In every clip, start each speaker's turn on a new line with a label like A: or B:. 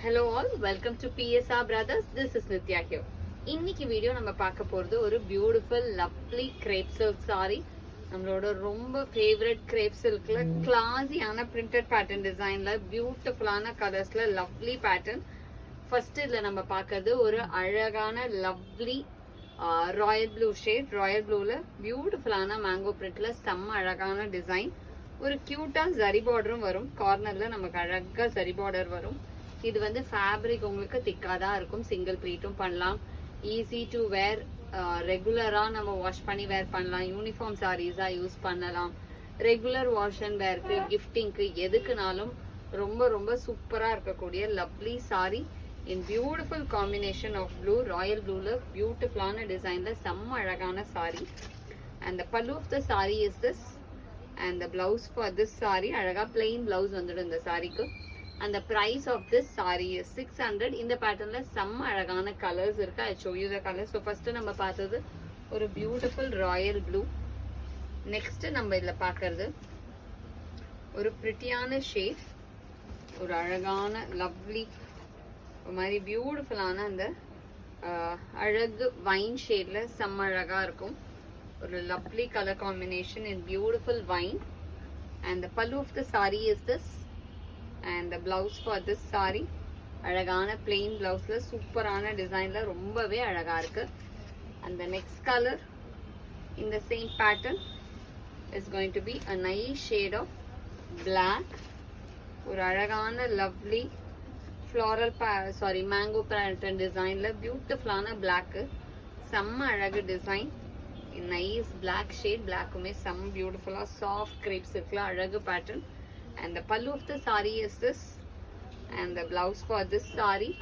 A: Hello all, welcome to PSR Brothers. This is Nitya here. இன்னைக்கு video நம்ம பார்க்க போறது ஒரு beautiful lovely grape silk saree. நம்மளோட ரொம்ப ஃபேவரட் கிரேப் சில்க்ல கிளாஸியான பிரிண்டட் பேட்டர்ன் டிசைன்ல பியூட்டிஃபுல்லான கலர்ஸ்ல லவ்லி பேட்டர்ன். ஃபர்ஸ்ட் இதுல நம்ம பார்க்கிறது ஒரு அழகான lovely royal blue shade. Royal ப்ளூல பியூட்டிஃபுல்லான மேங்கோ பிரிண்ட்ல செம்ம அழகான டிசைன். ஒரு கியூட்டா ஜரி பார்டரும் வரும். கார்னர்ல நமக்கு அழகா ஜரி பார்டர் வரும். இது வந்து ஃபேப்ரிக் உங்களுக்கு திக்கா தான் இருக்கும். சிங்கிள் ப்ளீட்டும் பண்ணலாம். ஈஸி டு வேர், ரெகுலரா நம்ம வாஷ் பண்ணி வேர் பண்ணலாம். யூனிஃபார்ம் சாரீஸா யூஸ் பண்ணலாம். ரெகுலர் வாஷ் அண்ட் வேர்க்கு, கிஃப்டிங்க்கு, எதுக்குனாலும் ரொம்ப ரொம்ப சூப்பரா இருக்கக்கூடிய lovely sari in beautiful combination of blue. Royal ப்ளூல பியூட்டிஃபுல்லான டிசைன்ல செம்ம அழகான sari. And the pallu of the sari is this. And the blouse for this sari அழகா பிளெயின் பிளவுஸ் வந்துடும் இந்த சாரிக்கு. And the price of this saree is 600. இந்த பேட்டர்ன்ல செம்ம அழகான கலர்ஸ் இருக்கு. I show you the colors. So first நம்ம பார்த்தது ஒரு பியூட்டிஃபுல் ராயல் ப்ளூ. நெக்ஸ்ட் நம்ம இதுல பார்க்கிறது ஒரு பிரிட்டியான ஷேட், ஒரு அழகான லவ்லி ஒரு மாதிரி பியூட்டிஃபுல்லான அந்த அழகு வைன் ஷேட்ல செம்ம அழகா இருக்கும். ஒரு lovely colour combination in beautiful wine. And the pallu of the saree is this. And the blouse for this saree அழகான plain blouseல சூப்பரான டிசைன்ல ரொம்பவே அழகா இருக்கு. And the next color in the same pattern is going to be a nice shade of black. ஒரு அழகான lovely floral mango pattern designல பியூட்டிஃபுல்லான black. செம்ம அழகு டிசைன். nice black shade. blackமே செம்ம பியூட்டிஃபுல்லா soft crepes இருக்குல அழகு pattern. And the pallu of the saree is this. And the blouse for this saree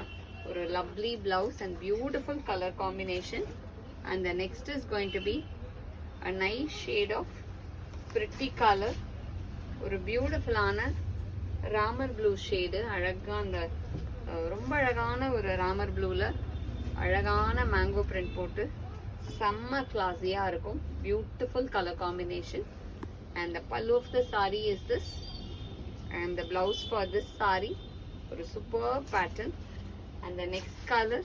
A: or a lovely blouse and beautiful color combination. And the next is going to be a nice shade of pretty color or a beautiful ana ramar blue shade. அழகான ரொம்ப அழகான ஒரு ராமர் ப்ளூல அழகான mango print போட்டு செம்ம கிளாஸியா இருக்கும். Beautiful colour combination. And the pallu of the saree is this. And the blouse for this saree or a superb pattern. And the next color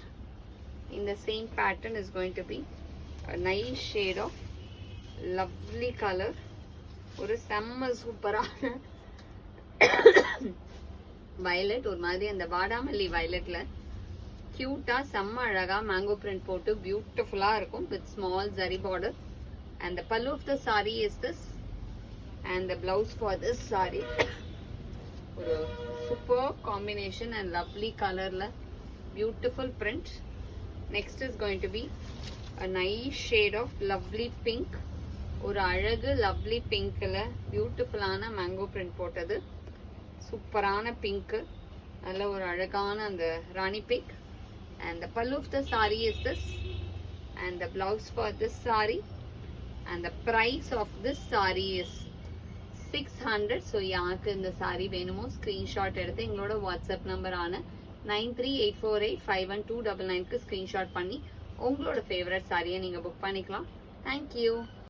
A: in the same pattern is going to be a nice shade of lovely color or a semma superana violet or மாதிரி அந்த வாடாமல்லி violetல கியூட்டா செம்ம அழகா mango print போட்டு பியூட்டிஃபுல்லா இருக்கும் with small zari border. And the pallu of the saree is this. And the blouse for this saree ஒரு சூப்பர் காம்பினேஷன் அண்ட் லவ்லி கலர்ல beautiful print. Next is going to be a nice shade of lovely pink. ஒரு அழகு lovely பிங்க்ல பியூட்டிஃபுல்லான mango print போட்டது. சூப்பரான pink, நல்ல ஒரு அழகான அந்த ராணி pink. And the pallu of the sari is this. And the blouse for this sari. And the price of this sari is 600. So யாருக்கு இந்த சாரி வேணுமோ ஸ்க்ரீன்ஷாட் எடுத்து எங்களோட வாட்ஸ்அப் நம்பரான 9384851299க்கு ஸ்க்ரீன்ஷாட் பண்ணி உங்களோட ஃபேவரட் சாரியை நீங்கள் புக் பண்ணிக்கலாம். தேங்க்யூ.